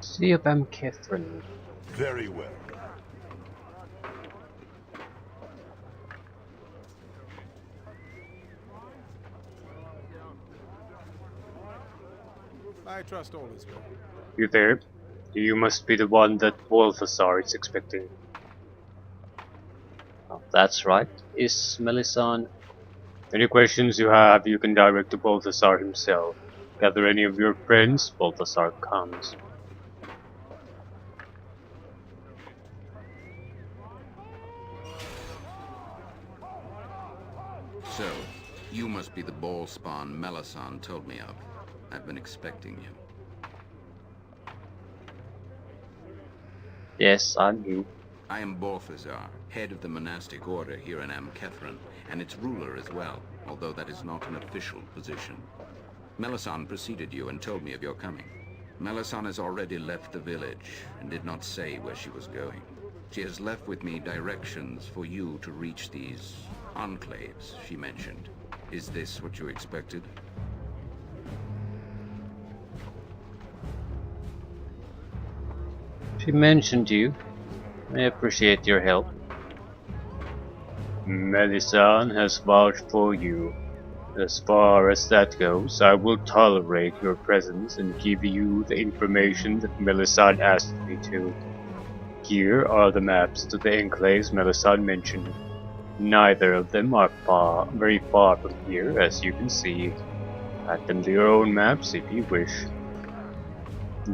City of Amkethran. Very well. I trust all is well. You there? You must be the one that Balthazar is expecting. Oh, that's right. Is Melisande? Any questions you have, you can direct to Balthazar himself. Gather any of your friends, Balthazar comes. So, you must be the ball spawn Melisande told me of. I've been expecting you. Yes, I'm you. I am Balthazar, head of the monastic order here in Amkethran, and its ruler as well, although that is not an official position. Melisande preceded you and told me of your coming. Melisande has already left the village and did not say where she was going. She has left with me directions for you to reach these enclaves she mentioned. Is this what you expected? She mentioned you. I appreciate your help. Melisande has vouched for you. As far as that goes, I will tolerate your presence and give you the information that Melisande asked me to. Here are the maps to the enclaves Melisande mentioned. Neither of them are very far from here, as you can see. Add them to your own maps if you wish.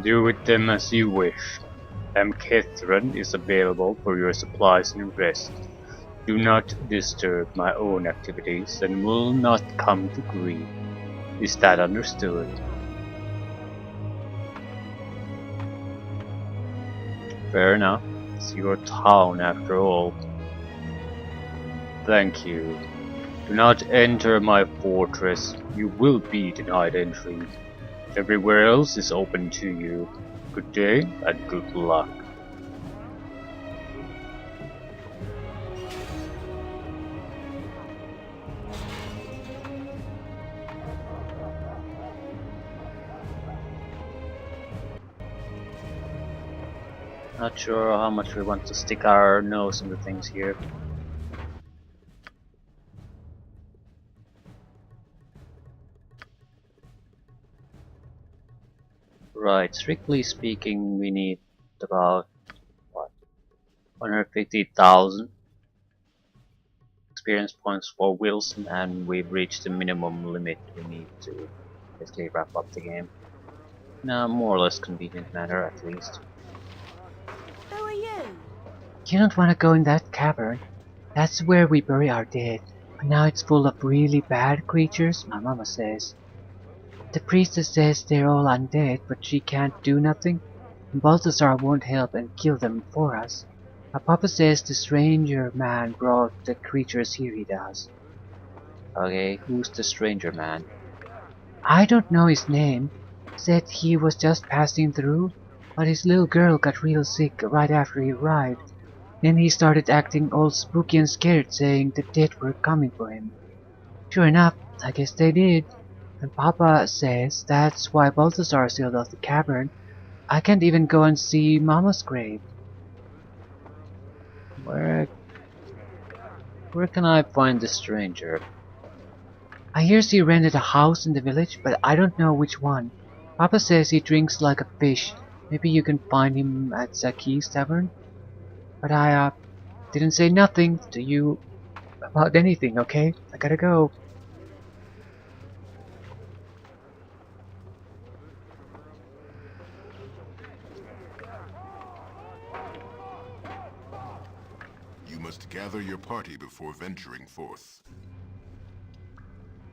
Do with them as you wish. Amkethran is available for your supplies and rest. Do not disturb my own activities and will not come to grief. Is that understood? Fair enough. It's your town after all. Thank you. Do not enter my fortress. You will be denied entry. Everywhere else is open to you. Good day and good luck. Not sure how much we want to stick our nose into things here. Right, strictly speaking, we need about what, 150,000 experience points for Wilson, and we've reached the minimum limit we need to basically wrap up the game. In a more or less convenient manner, at least. Who are you? You don't want to go in that cavern. That's where we bury our dead. But now it's full of really bad creatures, my mama says. The priestess says they're all undead, but she can't do nothing. And Balthazar won't help and kill them for us. My papa says the stranger man brought the creatures here, he does. Okay, who's the stranger man? I don't know his name. Said he was just passing through, but his little girl got real sick right after he arrived. Then he started acting all spooky and scared, saying the dead were coming for him. Sure enough, I guess they did. And Papa says that's why Balthazar sealed off the cavern. I can't even go and see Mama's grave. Where can I find the stranger? I hear he rented a house in the village, but I don't know which one. Papa says he drinks like a fish. Maybe you can find him at Zaki's tavern? But I didn't say nothing to you about anything, okay? I gotta go. You must gather your party before venturing forth.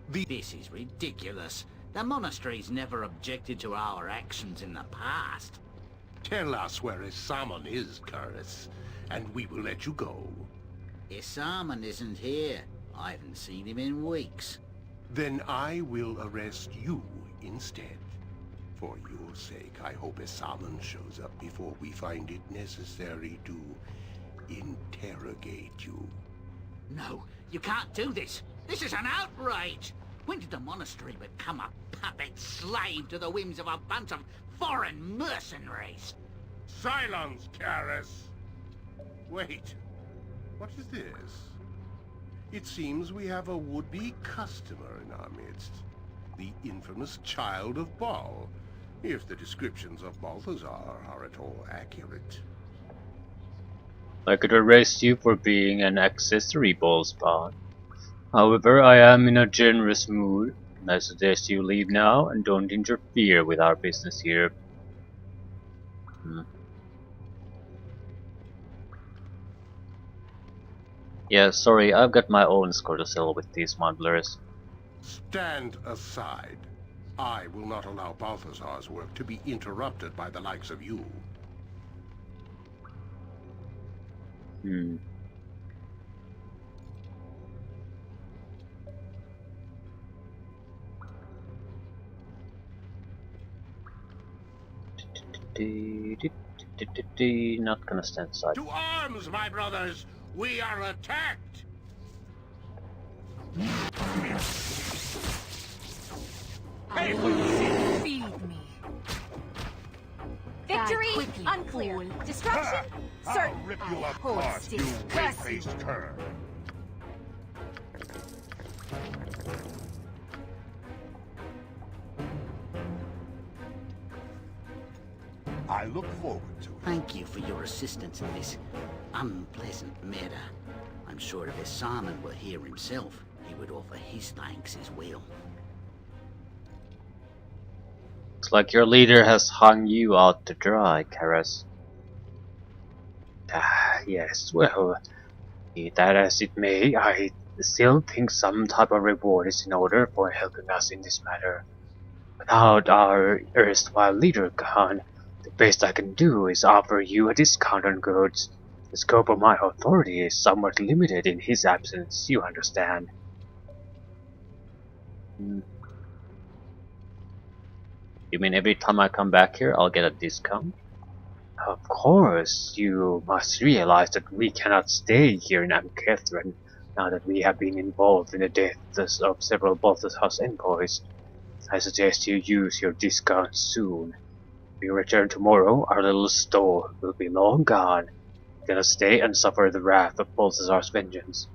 This is ridiculous. The monastery's never objected to our actions in the past. Tell us where Isaman is, Curtis, and we will let you go. Isaman isn't here. I haven't seen him in weeks. Then I will arrest you instead. For your sake, I hope Isaman shows up before we find it necessary to interrogate you. No, you can't do this. This is an outrage. When did the monastery become a puppet slave to the whims of a bunch of foreign mercenaries? Silence, Karis! Wait, what is this? It seems we have a would-be customer in our midst. The infamous Child of Baal, if the descriptions of Balthazar are at all accurate. I could arrest you for being an accessory ball spawn. However, I am in a generous mood, and I suggest you leave now and don't interfere with our business here. Yeah, sorry, I've got my own score to settle with these smugglers. Stand aside. I will not allow Balthazar's work to be interrupted by the likes of you. Not gonna stand aside. To arms, my brothers! We are attacked! Feed me. Victory quickly, unclear. fool. Destruction certain. I'll rip you I apart, host you disgusting. red-faced cur. I look forward to it. Thank you for your assistance in this unpleasant matter. I'm sure if Simon were here himself, he would offer his thanks as well. Looks like your leader has hung you out to dry, Karas. Yes, well, be that as it may, I still think some type of reward is in order for helping us in this matter. Without our erstwhile leader gone, the best I can do is offer you a discount on goods. The scope of my authority is somewhat limited in his absence, you understand. You mean every time I come back here, I'll get a discount? Of course, you must realize that we cannot stay here in Amkethran now that we have been involved in the deaths of several Balthazar's envoys. I suggest you use your discount soon. If you return tomorrow, our little store will be long gone. You're gonna stay and suffer the wrath of Balthazar's vengeance.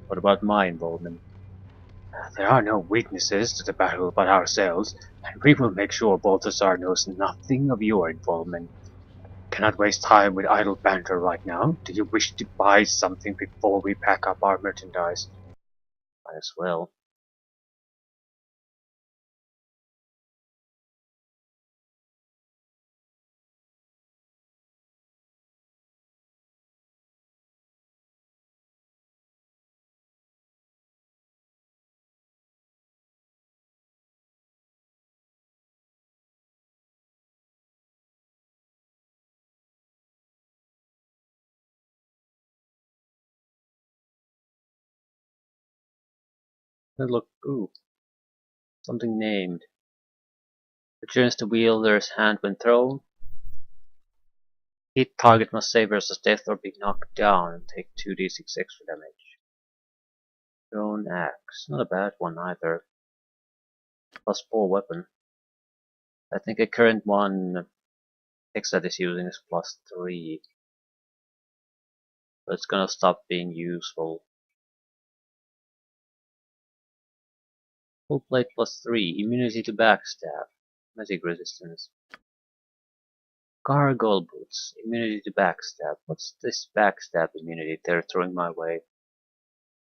What about my involvement? There are no witnesses to the battle but ourselves, and we will make sure Balthazar knows nothing of your involvement. Cannot waste time with idle banter right now. Do you wish to buy something before we pack up our merchandise? Might as well. Look, ooh, something named. Returns to wielder's hand when thrown. Hit target must save versus death or be knocked down and take 2d6 extra damage. Thrown axe, not a bad one either. +4 weapon. I think a current one X that is using is +3. So it's gonna stop being useful. Full plate +3, immunity to backstab, magic resistance. Gargoyle boots, immunity to backstab. What's this backstab immunity they're throwing my way?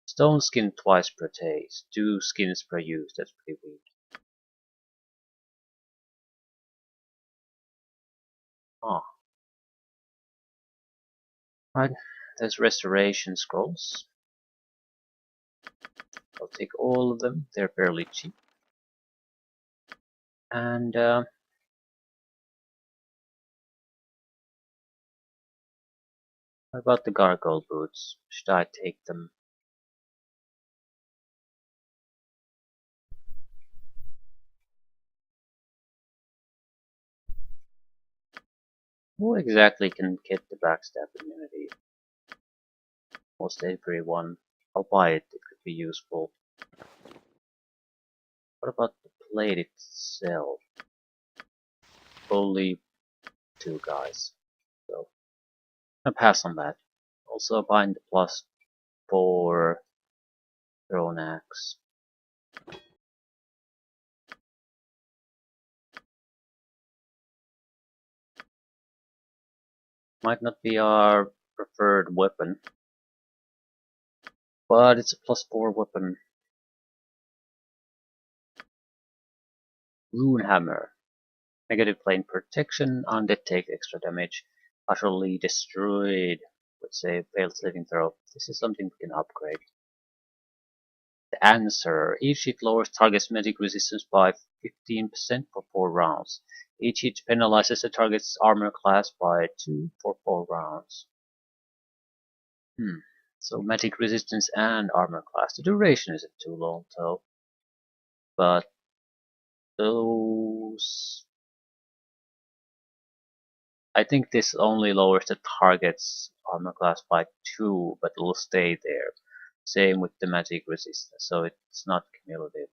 Stone skin twice per taste, 2 skins per use, that's pretty weak. Oh. Right, there's restoration scrolls. I'll take all of them, they're fairly cheap. And how about the gargoyle boots? Should I take them? Who exactly can get the backstab immunity? Most everyone. I'll buy it, it could be useful. What about the plate itself? Only 2 guys. So I'll pass on that. Also bind the +4 thrown axe. Might not be our preferred weapon, but it's a +4 weapon. Rune hammer. Negative plane protection, undead take extra damage, utterly destroyed with say failed saving throw. This is something we can upgrade. The answer. Each hit lowers target's magic resistance by 15% for 4 rounds. Each hit penalizes the target's armor class by 2 for 4 rounds. So magic resistance and armor class. The duration isn't too long though. But those... I think this only lowers the target's armor class by 2, but it will stay there. Same with the magic resistance, so it's not cumulative,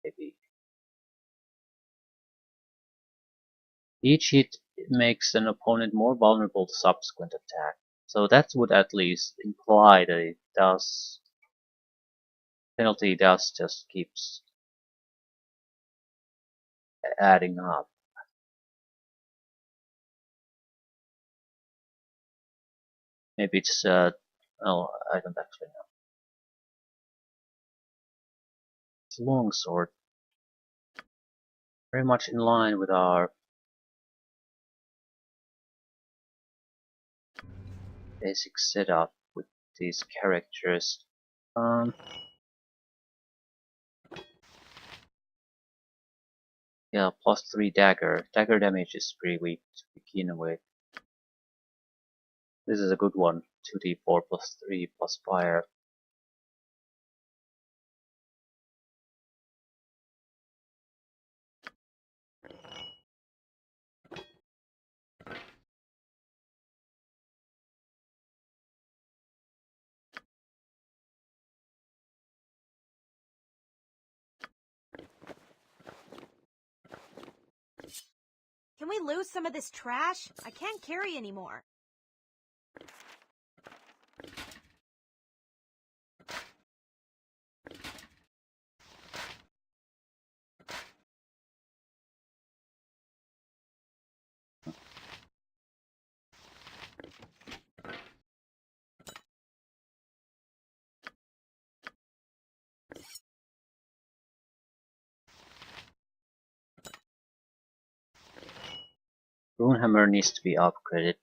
maybe. Each hit makes an opponent more vulnerable to subsequent attack. So that would at least imply that it does... penalty does just keeps adding up. Maybe it's oh, I don't actually know. It's a longsword. Very much in line with our basic setup with these characters. Yeah, +3 dagger. Dagger damage is pretty weak to begin with. This is a good one. 2d4 +3 plus fire. Can we lose some of this trash? I can't carry anymore. Runehammer needs to be upgraded.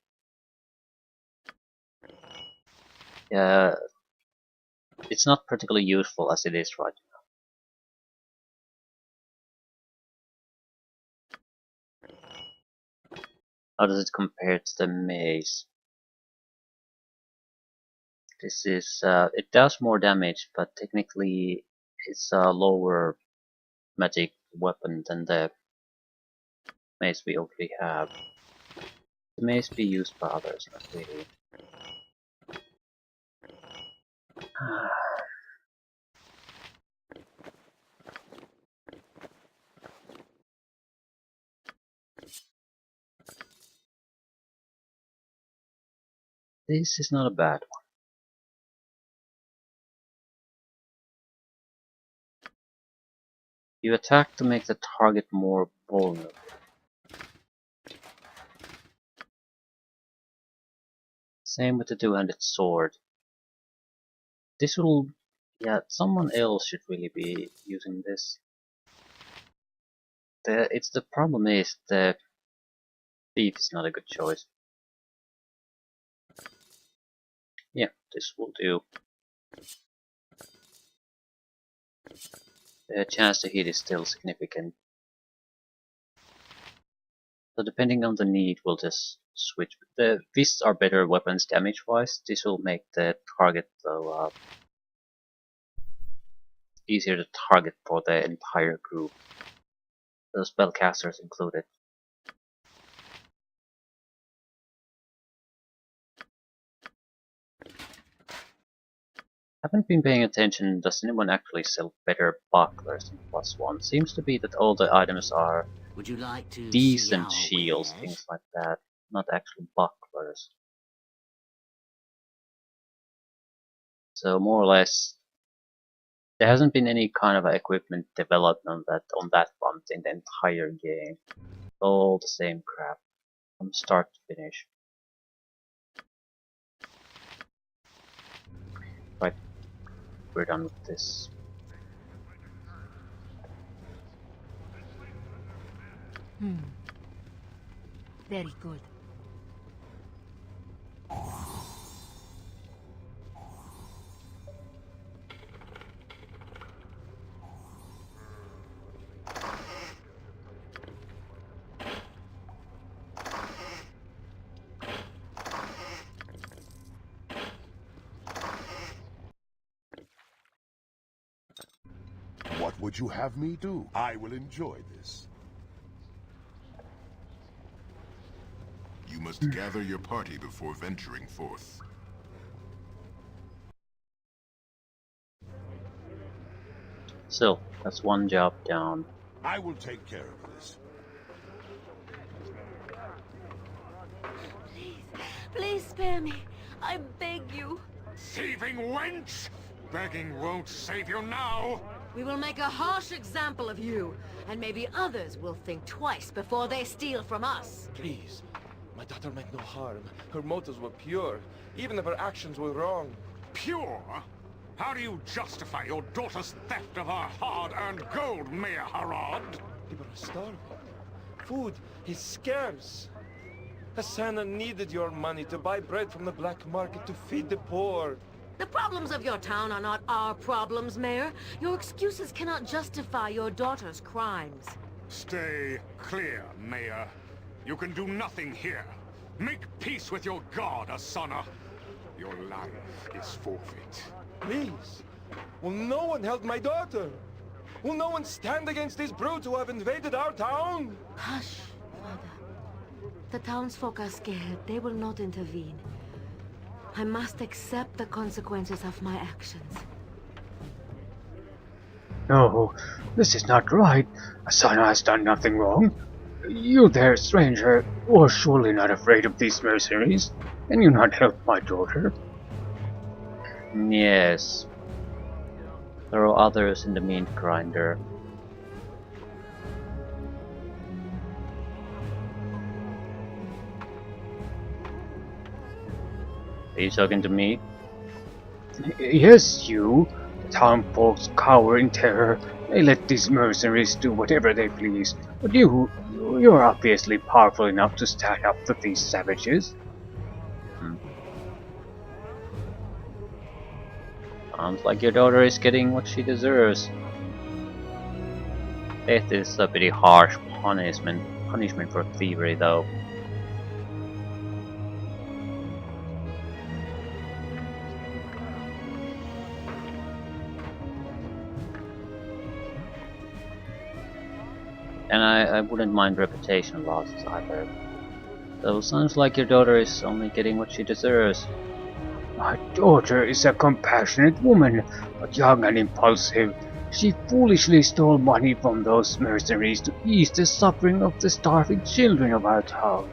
Yeah, it's not particularly useful as it is right now. How does it compare to the mace? This is, it does more damage, but technically it's a lower magic weapon than the mace we already have. The mace be used by others, not really. This is not a bad one. You attack to make the target more vulnerable. Same with the two-handed sword. This will... yeah, someone else should really be using this. The problem is the thief is not a good choice. Yeah, this will do. The chance to hit is still significant. So depending on the need, we'll just switch. The fists are better weapons damage-wise. This will make the target though easier to target for the entire group. The spellcasters included. Haven't been paying attention. Does anyone actually sell better bucklers in +1? Seems to be that all the items are Would you like to see decent our shields, wares? things like that. Not actual bucklers. So more or less, there hasn't been any kind of equipment development on that front in the entire game. All the same crap from start to finish. Right, we're done with this. Very good. What would you have me do? I will enjoy this. You must gather your party before venturing forth. So, that's one job down. I will take care of this. Please spare me. I beg you. Thieving wench! Begging won't save you now! We will make a harsh example of you, and maybe others will think twice before they steal from us. Please. My daughter meant no harm. Her motives were pure, even if her actions were wrong. Pure? How do you justify your daughter's theft of our hard-earned gold, Mayor Harad? People are starving. Food is scarce. Hasana needed your money to buy bread from the black market to feed the poor. The problems of your town are not our problems, Mayor. Your excuses cannot justify your daughter's crimes. Stay clear, Mayor. You can do nothing here. Make peace with your god, Asana. Your life is forfeit. Please. Will no one help my daughter? Will no one stand against these brutes who have invaded our town? Hush, Father. The townsfolk are scared. They will not intervene. I must accept the consequences of my actions. No, this is not right. Asana has done nothing wrong. You there, stranger, are surely not afraid of these mercenaries. Can you not help my daughter? Yes. There are others in the meat grinder. Are you talking to me? Yes, you. The town folks cower in terror. They let these mercenaries do whatever they please. But you're obviously powerful enough to stand up to these savages. Sounds like your daughter is getting what she deserves. Death is a pretty harsh punishment for thievery, though. And I wouldn't mind reputation losses either. So sounds like your daughter is only getting what she deserves. My daughter is a compassionate woman, but young and impulsive. She foolishly stole money from those mercenaries to ease the suffering of the starving children of our town.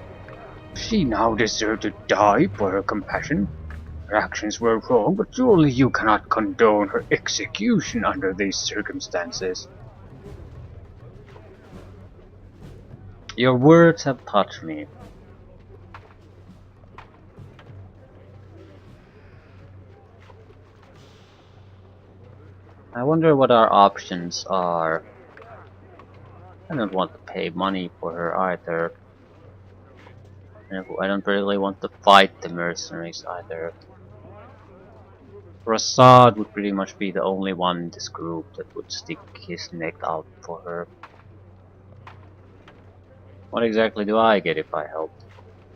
She now deserves to die for her compassion. Her actions were wrong, but surely you cannot condone her execution under these circumstances. Your words have touched me. I wonder what our options are. I don't want to pay money for her either. And I don't really want to fight the mercenaries either. Prasad would pretty much be the only one in this group that would stick his neck out for her. What exactly do I get if I help?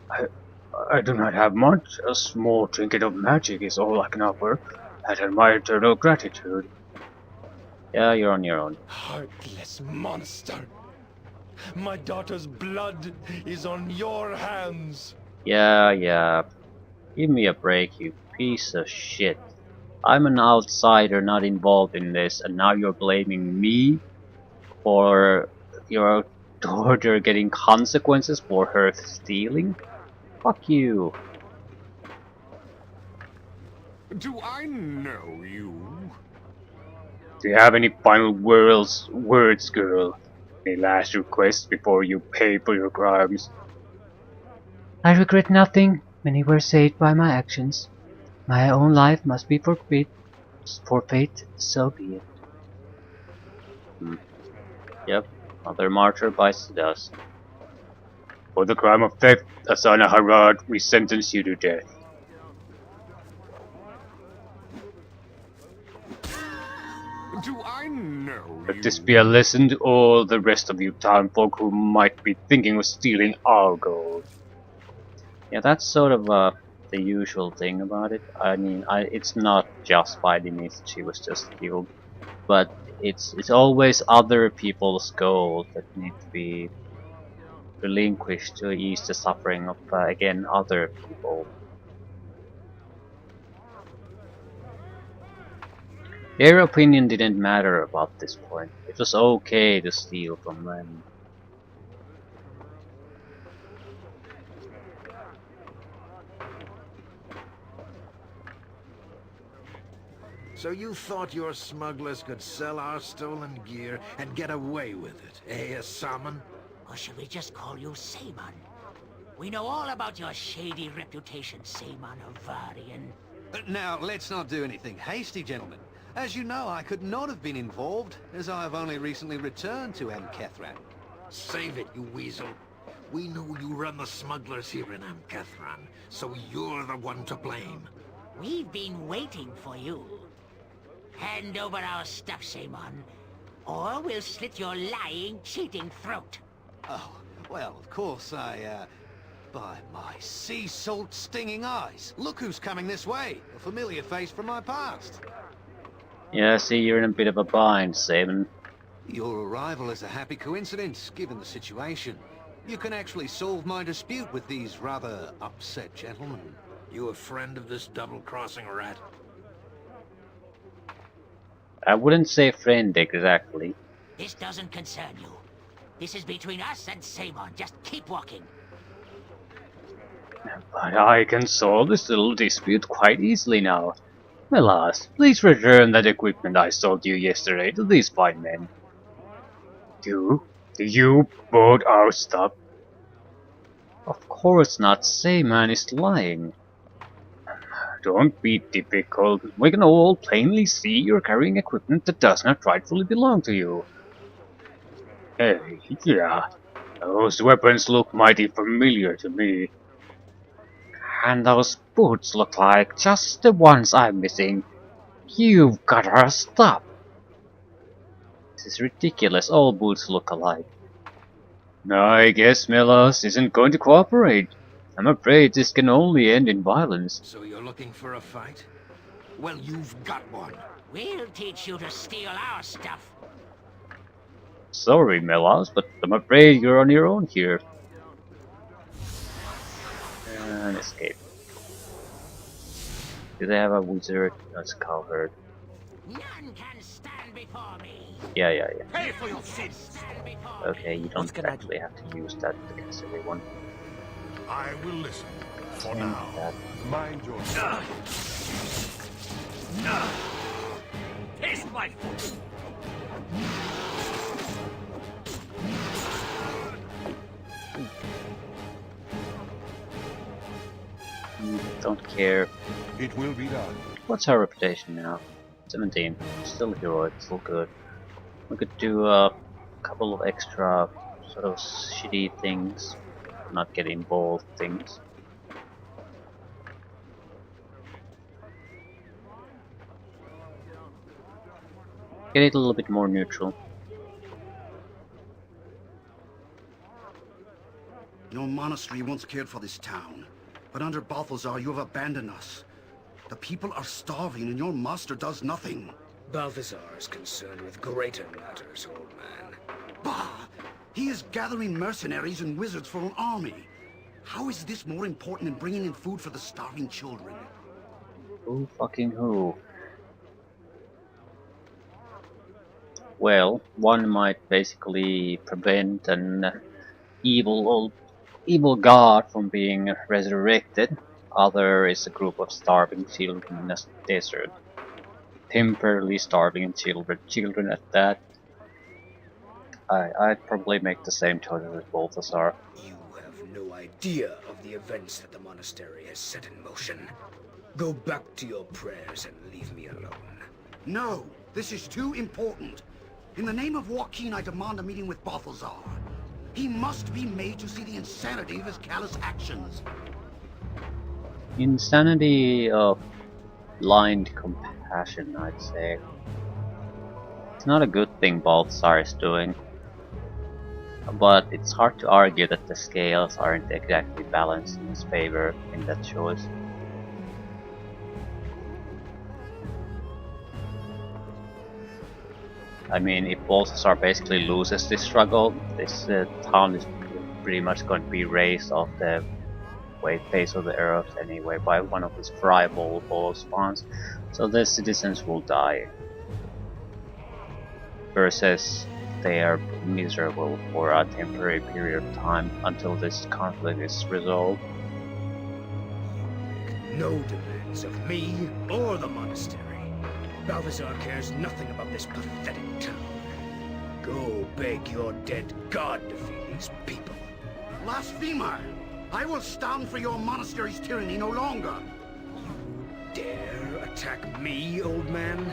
I do not have much. A small trinket of magic is all I can offer. That and my eternal gratitude. Yeah, you're on your own. Heartless monster! My daughter's blood is on your hands! Yeah. Give me a break, you piece of shit. I'm an outsider not involved in this, and now you're blaming me for your daughter getting consequences for her stealing? Fuck you. Do I know you? Do you have any final words, girl? Any last requests before you pay for your crimes? I regret nothing. Many were saved by my actions. My own life must be forfeit, so be it. Yep, Mother Martyr bites the dust. For the crime of theft, Asana Harad, we sentence you to death. Do I know Let you? this be a lesson to all the rest of you townfolk who might be thinking of stealing our gold. Yeah, that's sort of the usual thing about it. I mean, it's not just by Denise, she was just killed, but it's always other people's gold that need to be relinquished to ease the suffering of again other people. Their opinion didn't matter about this point. It was okay to steal from them. So you thought your smugglers could sell our stolen gear and get away with it, eh, Saman? Or should we just call you Saman? We know all about your shady reputation, Saman Havarian. Now, let's not do anything hasty, gentlemen. As you know, I could not have been involved, as I have only recently returned to Amkethran. Save it, you weasel. We know you run the smugglers here in Amkethran, so you're the one to blame. We've been waiting for you. Hand over our stuff, Saman, or we'll slit your lying, cheating throat. Oh, well, of course, by my sea salt stinging eyes. Look who's coming this way. A familiar face from my past. Yeah, see, you're in a bit of a bind, Saban. Your arrival is a happy coincidence, given the situation. You can actually solve my dispute with these rather upset gentlemen. You a friend of this double-crossing rat? I wouldn't say friend exactly. This doesn't concern you. This is between us and Saman. Just keep walking. But I can solve this little dispute quite easily now. Melas, please return that equipment I sold you yesterday to these fine men. Do you bought our stuff? Of course not, Sayman is lying. Don't be difficult. We can all plainly see you're carrying equipment that does not rightfully belong to you. Hey, yeah, those weapons look mighty familiar to me. And those boots look like just the ones I'm missing. You've got our stuff. This is ridiculous, all boots look alike. I guess Melas isn't going to cooperate. I'm afraid this can only end in violence. So you're looking for a fight? Well, you've got one. We'll teach you to steal our stuff. Sorry, Melas, but I'm afraid you're on your own here. And escape. Do they have a wizard? That's covered. None can stand before me. Yeah. Pay for your sins. Okay, you don't actually have to use that against everyone. I will listen. For And now. that. Mind your Taste my foot. Don't care. It will be done. What's our reputation now? 17. Still heroic, still good. We could do a couple of extra sort of shitty things, not get involved things. Get it a little bit more neutral. Your monastery once cared for this town, but under Balthazar you have abandoned us. The people are starving and your master does nothing. Balthazar is concerned with greater matters, old man. Bah! He is gathering mercenaries and wizards for an army. How is this more important than bringing in food for the starving children? Who fucking who? Well, one might basically prevent an evil god from being resurrected. Other is a group of starving children in a desert. Temporarily starving children at that. I'd probably make the same choices as Balthazar. You have no idea of the events that the monastery has set in motion. Go back to your prayers and leave me alone. No, this is too important. In the name of Joaquin, I demand a meeting with Balthazar. He must be made to see the insanity of his callous actions. Insanity of blind compassion, I'd say. It's not a good thing Balthazar is doing. But it's hard to argue that the scales aren't exactly balanced in his favor in that choice. I mean, if Balthazar basically loses this struggle, this town is pretty much going to be razed off the face of the earth anyway by one of his rival spawns, so the citizens will die. Versus they are miserable for a temporary period of time until this conflict is resolved. No demands of me or the monastery. Balthazar cares nothing about this pathetic town. Go beg your dead god to feed these people. Blasphemer! I will stand for your monastery's tyranny no longer. Dare attack me, old man?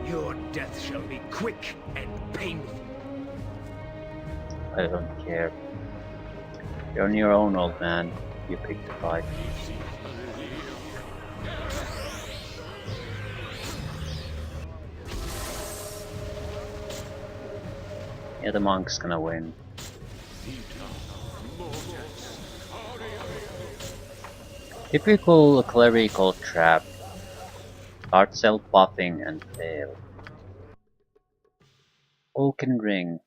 Your death shall be quick and painful. I don't care. You're on your own, old man. You picked the fight. Yeah, the monk's gonna win. Typical clerical trap. Start self-buffing and fail. Oaken ring.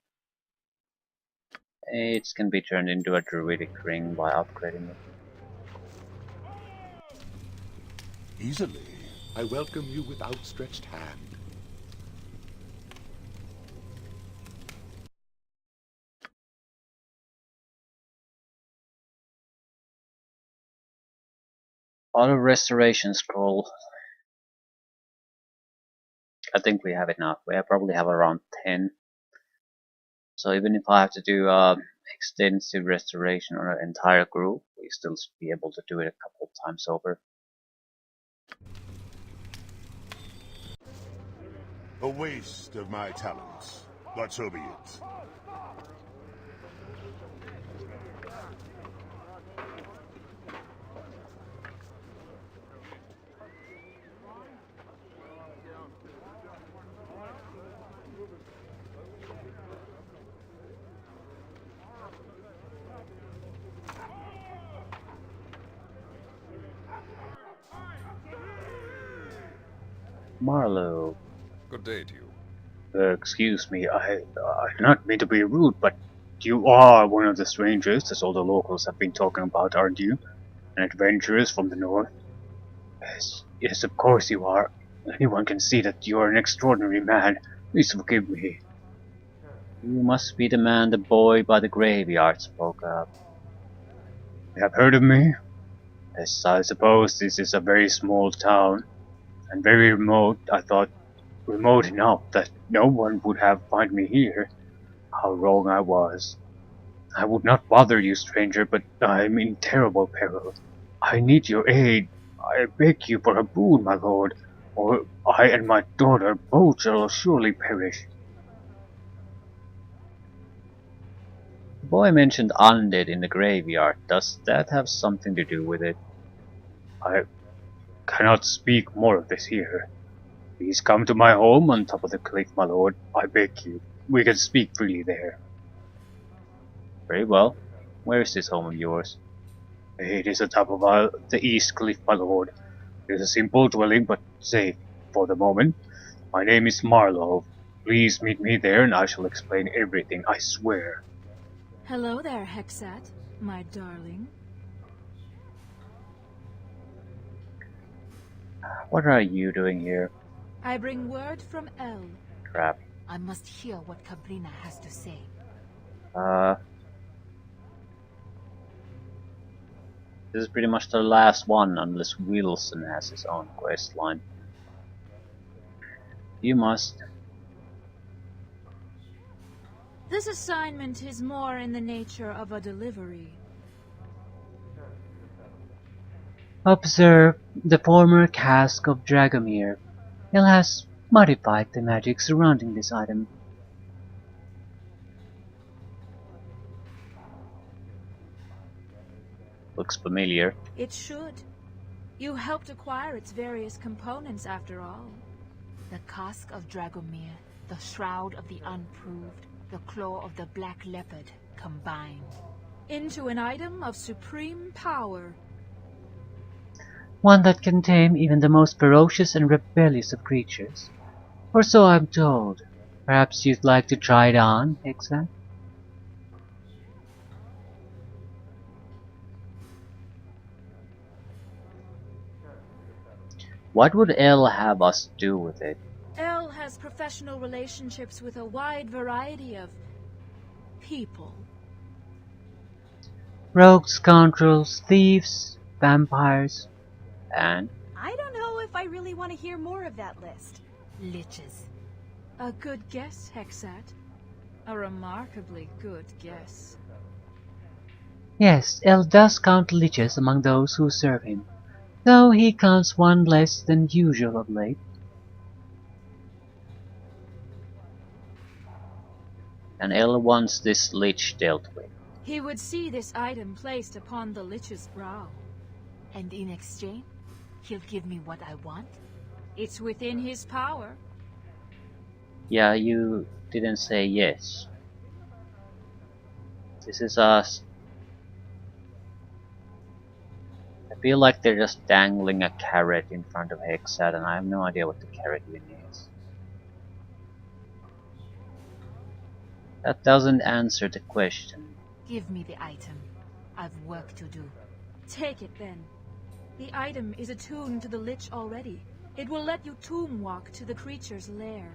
It can be turned into a druidic ring by upgrading it. Easily. I welcome you with outstretched hand. Auto restoration scroll. I think we have enough. We probably have around 10. So even if I have to do extensive restoration on an entire group, we still should be able to do it a couple of times over. A waste of my talents, but so be it. Marlowe. Good day to you. Excuse me, I do not mean to be rude, but you are one of the strangers that all the locals have been talking about, aren't you? An adventurers from the north? Yes, of course you are. Anyone can see that you are an extraordinary man. Please forgive me. You must be the man the boy by the graveyard spoke of. You have heard of me? Yes, I suppose this is a very small town, and very remote. I thought remote enough that no one would have find me here. How wrong I was. I would not bother you, stranger, but I am in terrible peril. I need your aid. I beg you for a boon, my lord, or I and my daughter both shall surely perish. The boy mentioned undead in the graveyard. Does that have something to do with it? I cannot speak more of this here. Please come to my home on top of the cliff, my lord. I beg you. We can speak freely there. Very well. Where is this home of yours? It is atop of the east cliff, my lord. It is a simple dwelling, but safe for the moment. My name is Marlowe. Please meet me there, and I shall explain everything, I swear. Hello there, Hexat, my darling. What are you doing here? I bring word from El. Crap. I must hear what Cabrina has to say. This is pretty much the last one, unless Wilson has his own quest line. You must. This assignment is more in the nature of a delivery. Observe the former cask of Dragomir. It has modified the magic surrounding this item. Looks familiar. It should. You helped acquire its various components after all. The Cask of Dragomir, the Shroud of the Unproved, the Claw of the Black Leopard combined. Into an item of supreme power. One that can tame even the most ferocious and rebellious of creatures. Or so I'm told. Perhaps you'd like to try it on, Hexat? What would Elle have us do with it? Elle has professional relationships with a wide variety of people. Rogues, scoundrels, thieves, vampires, and... I don't know if I really want to hear more of that list. Liches. A good guess, Hexat. A remarkably good guess. Yes, Elle does count liches among those who serve him, though he counts one less than usual of late. And Elle wants this lich dealt with. He would see this item placed upon the Lich's brow. And in exchange, he'll give me what I want. It's within his power. Yeah, you didn't say yes. This is us. I feel like they're just dangling a carrot in front of Hexat, and I have no idea what the carrot even is. That doesn't answer the question. Give me the item. I've work to do. Take it then. The item is attuned to the Lich already. It will let you tomb walk to the creature's lair.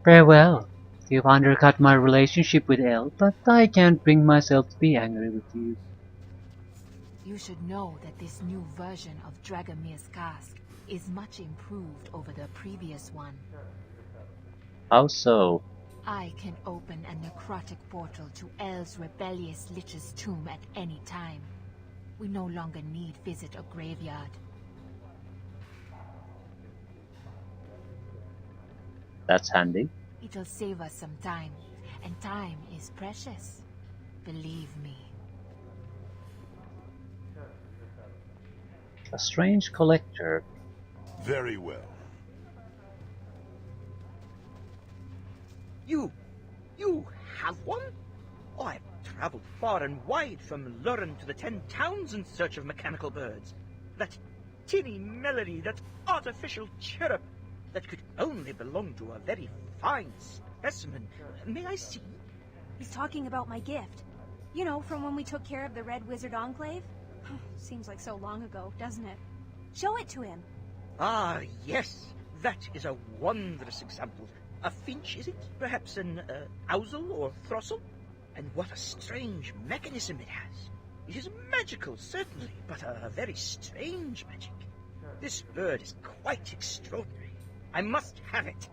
Very well. You've undercut my relationship with Elle, but I can't bring myself to be angry with you. You should know that this new version of Dragomir's cask is much improved over the previous one. How so? I can open a necrotic portal to El's rebellious Lich's tomb at any time. We no longer need visit a graveyard. That's handy. It'll save us some time, and time is precious. Believe me. A strange collector. Very well. You have one? I've traveled far and wide from Lurin to the 10 Towns in search of mechanical birds. That tinny melody, that artificial chirrup, that could only belong to a very fine specimen. May I see? He's talking about my gift. You know, from when we took care of the Red Wizard Enclave? Seems like so long ago, doesn't it? Show it to him. Ah, yes. That is a wondrous example. A finch, is it? Perhaps an ousel or throstle? And what a strange mechanism it has. It is magical, certainly, but a very strange magic. This bird is quite extraordinary. I must have it.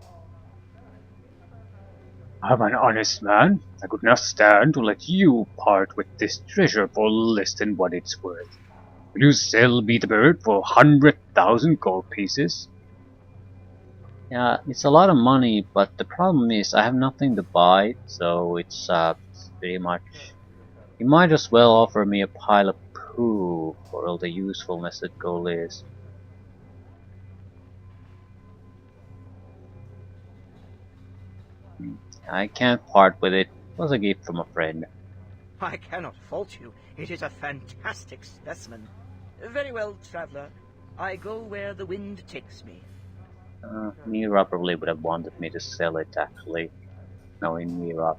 I'm an honest man. I could not stand to let you part with this treasure for less than what it's worth. Will you sell me the bird for 100,000 gold pieces? Yeah, it's a lot of money, but the problem is I have nothing to buy, so it's pretty much... You might as well offer me a pile of poo for all the usefulness that gold is. I can't part with it. It was a gift from a friend. I cannot fault you. It is a fantastic specimen. Very well, traveler. I go where the wind takes me. Mira probably would have wanted me to sell it, actually. Knowing Mira.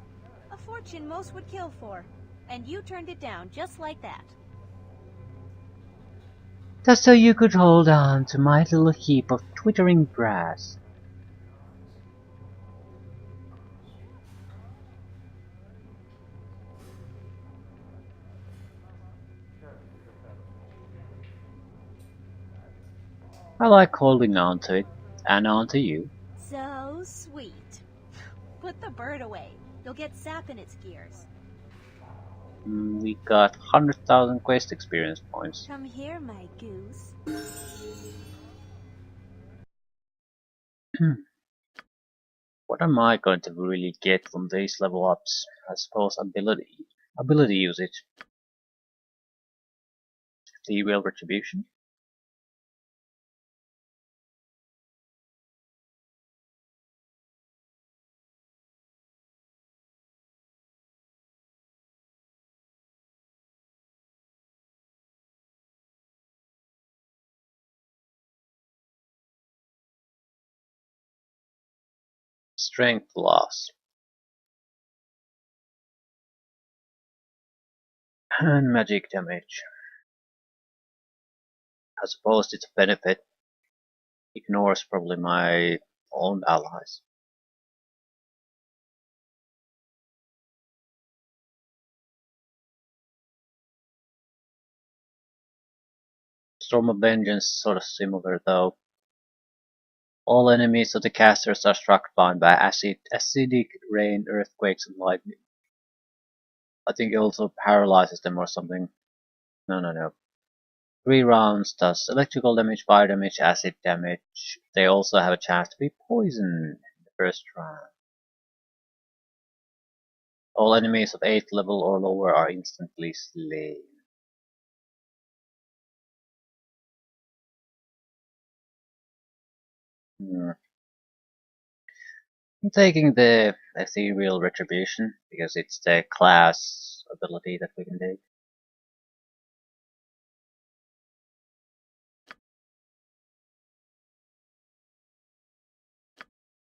A fortune most would kill for. And you turned it down just like that. Just so you could hold on to my little heap of twittering brass. I like holding on to it, and on to you. So sweet. Put the bird away. You'll get sap in its gears. We got 100,000 quest experience points. Come here, my goose. What am I going to really get from these level ups? I suppose ability usage. The real retribution. Strength loss. And magic damage. I suppose it's a benefit. Ignores probably my own allies. Storm of Vengeance is sort of similar though. All enemies of the casters are struck down by acidic rain, earthquakes, and lightning. I think it also paralyzes them or something. No. 3 rounds does electrical damage, fire damage, acid damage. They also have a chance to be poisoned in the first round. All enemies of 8th level or lower are instantly slain. I'm taking the ethereal retribution because it's the class ability that we can take.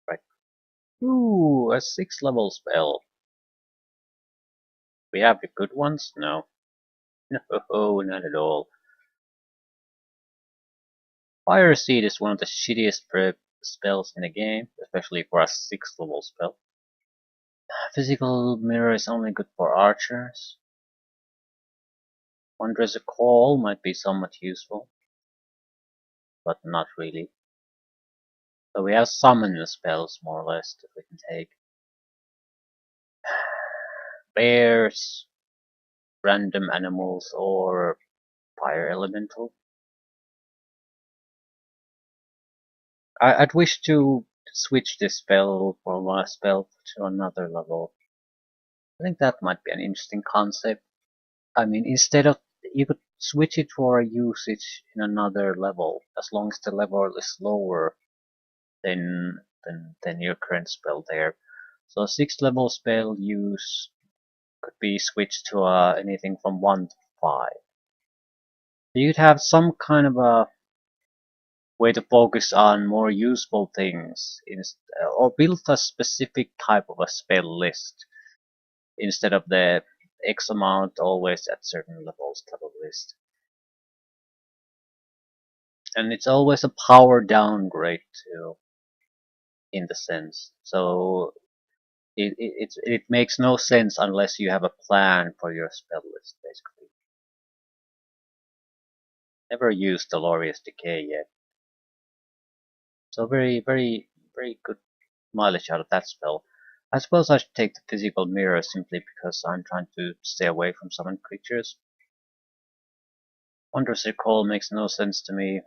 Right. Ooh, a 6th level spell. We have the good ones? No. No, not at all. Fire Seed is one of the shittiest prep spells in the game, especially for a 6th level spell. Physical Mirror is only good for archers. Wondrous Call might be somewhat useful, but not really. So we have summon spells more or less that we can take. Bears, random animals, or fire elemental. I'd wish to switch this spell from one spell to another level. I think that might be an interesting concept. I mean, instead of you could switch it for a usage in another level, as long as the level is lower than your current spell there. So a 6th level spell use could be switched to anything from 1 to 5. You'd have some kind of a way to focus on more useful things, or build a specific type of a spell list instead of the X amount always at certain levels type of list. And it's always a power downgrade too, in the sense. So it makes no sense unless you have a plan for your spell list, basically. Never used Delorious Decay yet. So very good mileage out of that spell. I suppose I should take the Physical Mirror simply because I'm trying to stay away from summoned creatures. Wondrous Recall makes no sense to me.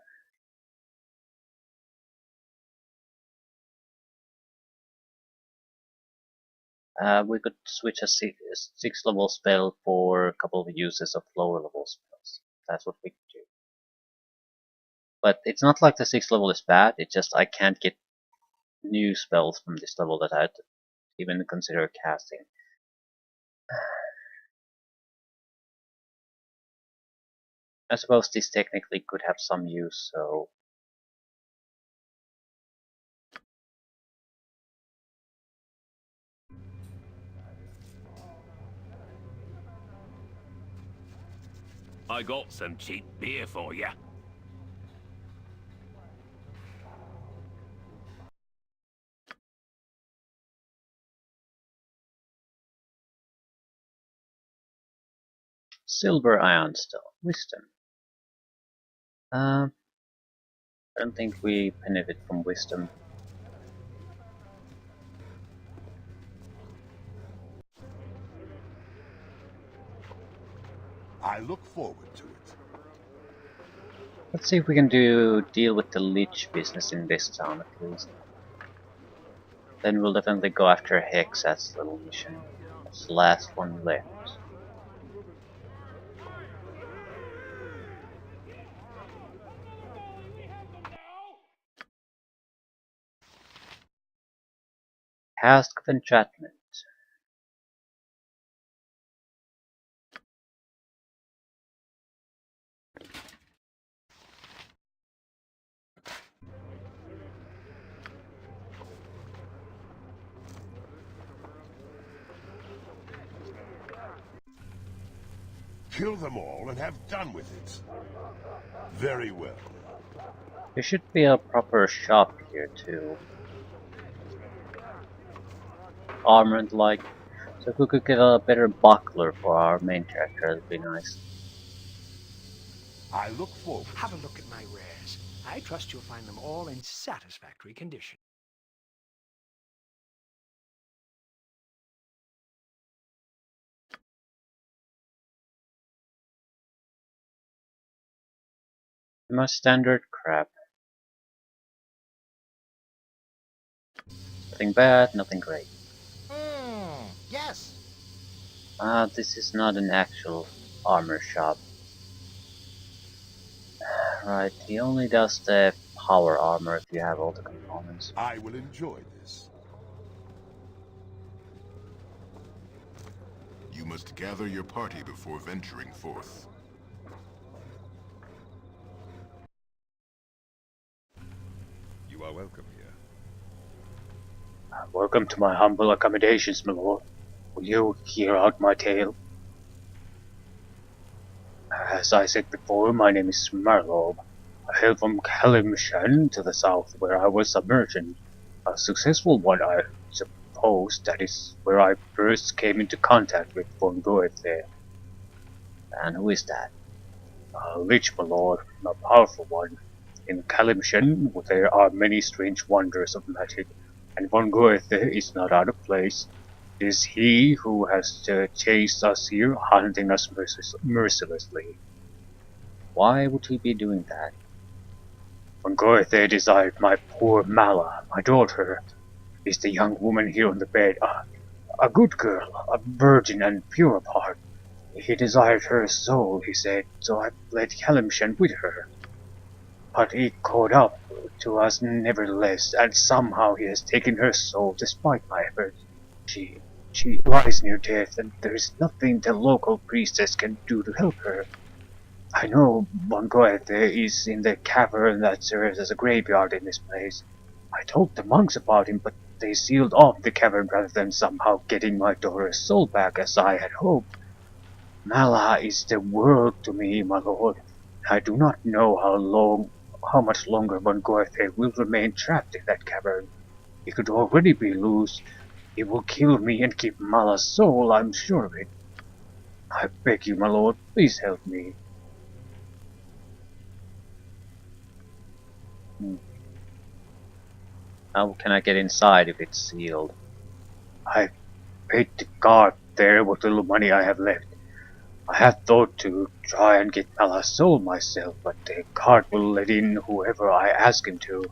We could switch a 6th level spell for a couple of uses of lower level spells. That's what we could do. But it's not like the 6th level is bad, it's just I can't get new spells from this level that I'd even consider casting. I suppose this technically could have some use, so... I got some cheap beer for you. Silver Ironstone, Wisdom. I don't think we benefit from wisdom. I look forward to it. Let's see if we can deal with the lich business in this town at least. Then we'll definitely go after Hex as little mission. That's the last one left. Task of Enchantment. Kill them all and have done with it. Very well. There should be a proper shop here too. Armored like. So if we could get a better buckler for our main character, that'd be nice. I look forward. Have a look at my wares. I trust you'll find them all in satisfactory condition. My standard crap. Nothing bad, nothing great. Yes. This is not an actual armor shop. Right, he only does the power armor if you have all the components. I will enjoy this. You must gather your party before venturing forth. You are welcome here. Welcome to my humble accommodations, my lord. Will you hear out my tale? As I said before, my name is Marlob. I hail from Kalimshan to the south, where I was a merchant. A successful one, I suppose. That is where I first came into contact with von Goethe. And who is that? A lich, my lord, a powerful one. In Kalimshan, there are many strange wonders of magic, and von Goethe is not out of place. It is he who has chased us here, hunting us mercilessly. Why would he be doing that? Von Goethe desired my poor Mala, my daughter. Is the young woman here on the bed a good girl, a virgin and pure of heart. He desired her soul, he said, so I fled Kalimshan with her. But he caught up to us nevertheless, and somehow he has taken her soul despite my efforts. She lies near death, and there is nothing the local priestess can do to help her. I know von Goethe is in the cavern that serves as a graveyard in this place. I told the monks about him, but they sealed off the cavern rather than somehow getting my daughter's soul back as I had hoped. Mala is the world to me, my lord. I do not know how much longer von Goethe will remain trapped in that cavern. He could already be loose. He will kill me and keep Mala's soul, I'm sure of it. I beg you, my lord, please help me. How can I get inside if it's sealed? I paid the guard there what little money I have left. I had thought to try and get Mala's soul myself, but the guard will let in whoever I ask him to.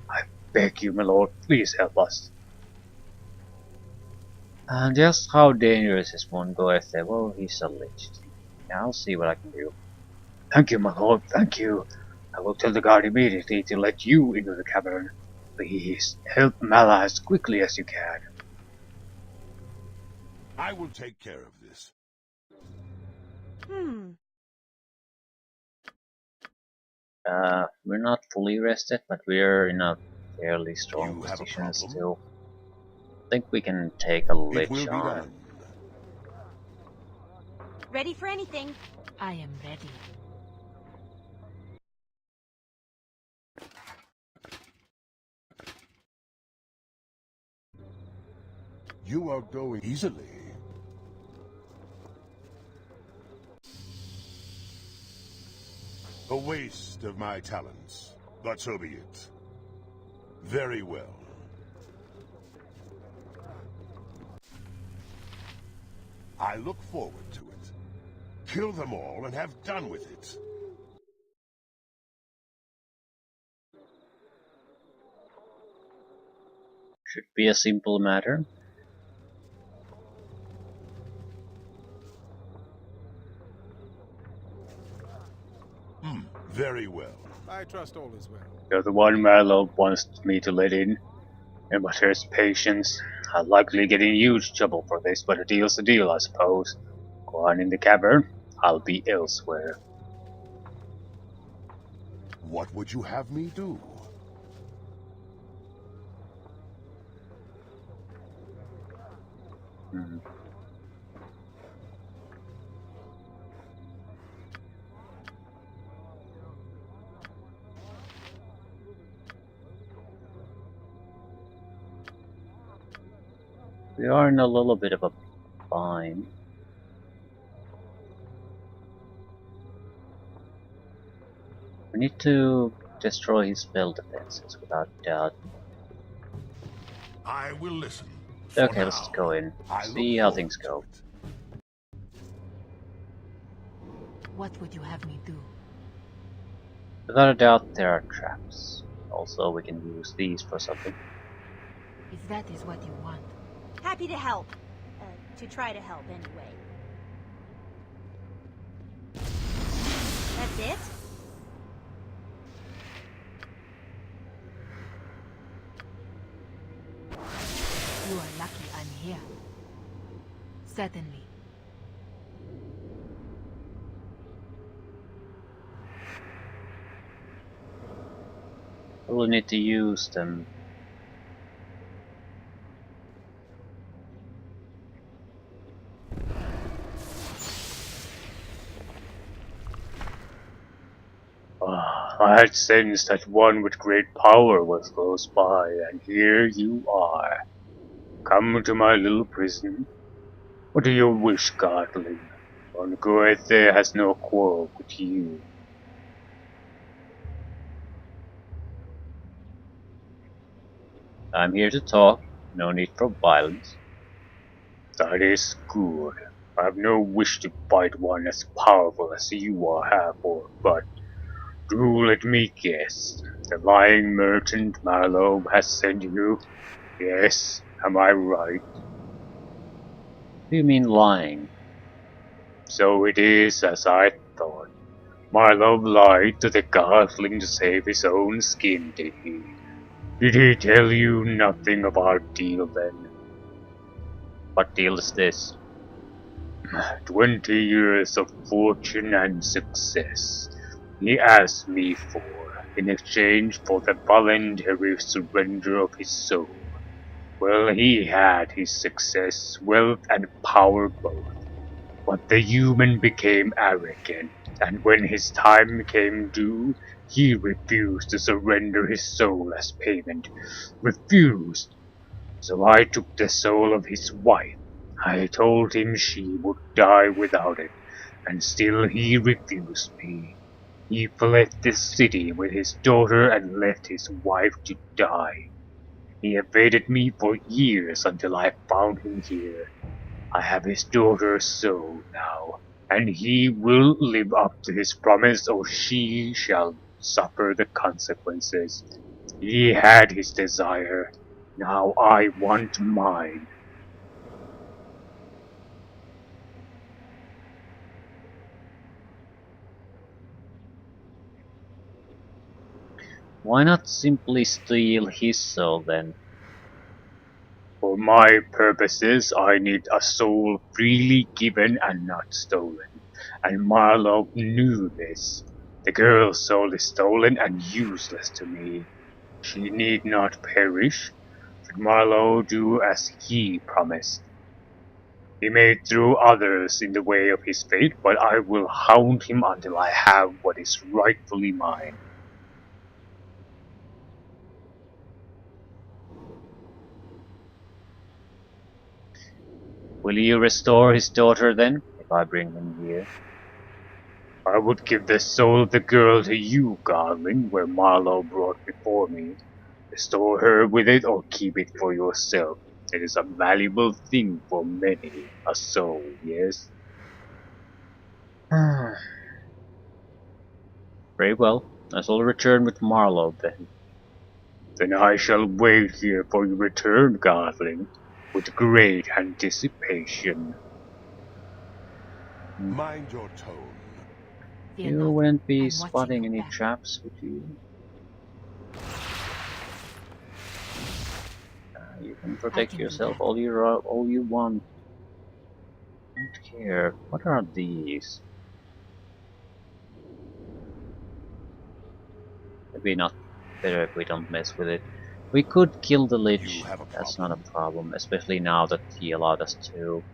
I beg you, my lord, please help us. And just how dangerous is von Goethe? Well, he's a lich. Yeah, I'll see what I can do. Thank you, my lord, thank you. I will tell the guard immediately to let you into the cavern. Please, help Mala as quickly as you can. I will take care of this. We're not fully rested, but we're in a fairly strong position still. I think we can take a lich on. Ready for anything. I am ready. You are going easily. A waste of my talents. But so be it. Very well. I look forward to it. Kill them all and have done with it. Should be a simple matter. Very well. I trust all is well. You're the one Marlowe wants me to let in. And but there's patience. I'll likely get in huge trouble for this, but a deal's a deal, I suppose. Go on in the cavern. I'll be elsewhere. What would you have me do? We are in a little bit of a bind. We need to destroy his spell defenses without doubt. I will listen. Okay, let's go in. See how things go. What would you have me do? Without a doubt, there are traps. Also, we can use these for something. If that is what you want. Happy to help. To try to help, anyway. That's it? You are lucky I'm here. Certainly. We'll need to use them. I had sensed that one with great power was close by, and here you are. Come to my little prison. What do you wish, Godling? Goethe has no quarrel with you. I'm here to talk, no need for violence. That is good. I have no wish to fight one as powerful as you have, but do let me guess. The lying merchant Marlowe has sent you? Yes, am I right? What do you mean lying? So it is as I thought. Marlowe lied to the Godling to save his own skin, did he? Did he tell you nothing of our deal then? What deal is this? 20 years of fortune and success. He asked me for, in exchange for the voluntary surrender of his soul. Well, he had his success, wealth, and power both. But the human became arrogant, and when his time came due, he refused to surrender his soul as payment. Refused. So I took the soul of his wife. I told him she would die without it, and still he refused me. He fled the city with his daughter and left his wife to die. He evaded me for years until I found him here. I have his daughter's soul now, and he will live up to his promise or she shall suffer the consequences. He had his desire, now I want mine. Why not simply steal his soul then? For my purposes, I need a soul freely given and not stolen. And Marlowe knew this. The girl's soul is stolen and useless to me. She need not perish. Should Marlowe do as he promised? He may throw others in the way of his fate, but I will hound him until I have what is rightfully mine. Will you restore his daughter then, if I bring him here? I would give the soul of the girl to you, Godling, where Marlowe brought before me. Restore her with it or keep it for yourself. It is a valuable thing for many, a soul, yes? Very well, I shall return with Marlowe then. Then I shall wait here for your return, Godling, with great anticipation. Mind your tone. You wouldn't be spotting any traps, would you? You can protect yourself all you want. Don't care. What are these? Maybe not better if we don't mess with it. We could kill the Lich, that's not a problem, especially now that he allowed us to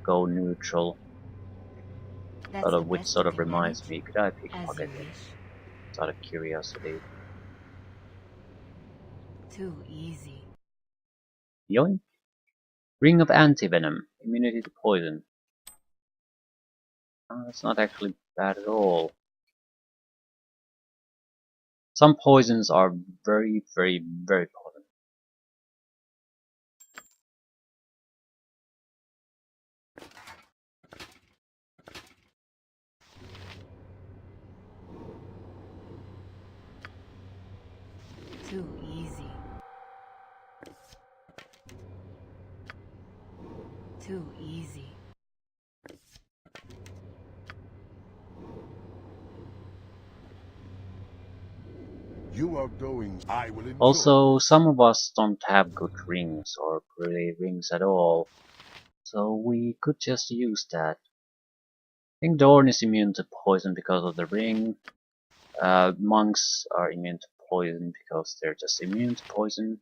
go neutral. Which sort of reminds me, could I pickpocket him? Just out of curiosity. Too easy. Yoink! Ring of Anti-Venom. Immunity to poison. That's not actually bad at all. Some poisons are very, very, very potent. Too easy. Too easy. You are going. I will enjoy. Also, some of us don't have good rings, or really rings at all, so we could just use that. I think Dorn is immune to poison because of the ring. Monks are immune to poison because they're just immune to poison.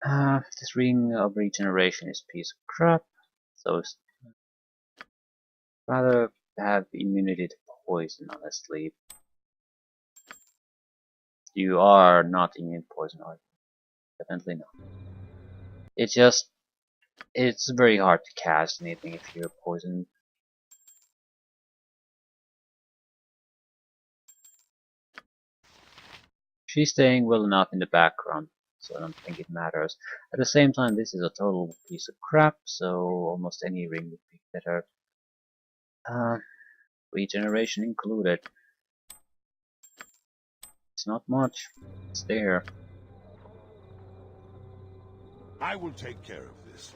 This ring of regeneration is a piece of crap, so it's rather have immunity to poison, honestly. You are not immune to poison, are you? Definitely not. It's very hard to cast anything if you're poisoned. She's staying well enough in the background, so I don't think it matters. At the same time, this is a total piece of crap, so almost any ring would be better. Regeneration included. It's not much. It's there. I will take care of this.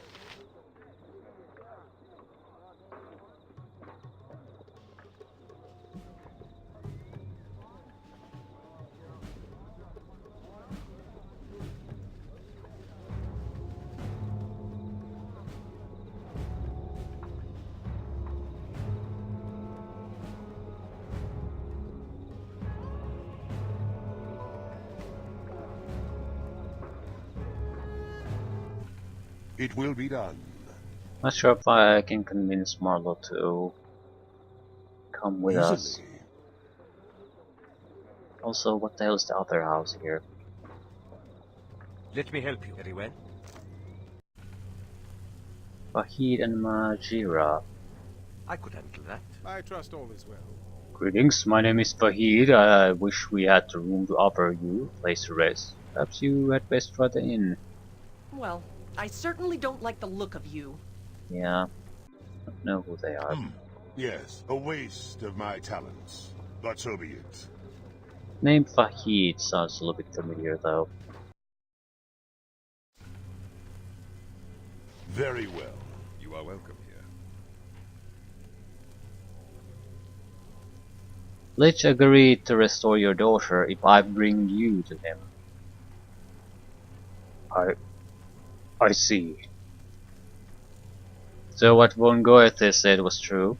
It will be done. Not sure if I can convince Marlowe to come with us. Also, what the hell is the other house here? Let me help you, very well. Fahid and Majira. I could handle that. I trust all is well. Greetings, my name is Fahid. I wish we had the room to offer you a place to rest. Perhaps you had best try the inn. Well, I certainly don't like the look of you. Yeah, I don't know who they are. Yes, a waste of my talents. But so be it. Name Fahid sounds a little bit familiar though. Very well. You are welcome here. Lich agreed to restore your daughter if I bring you to him. I see. So what Von Goethe said was true?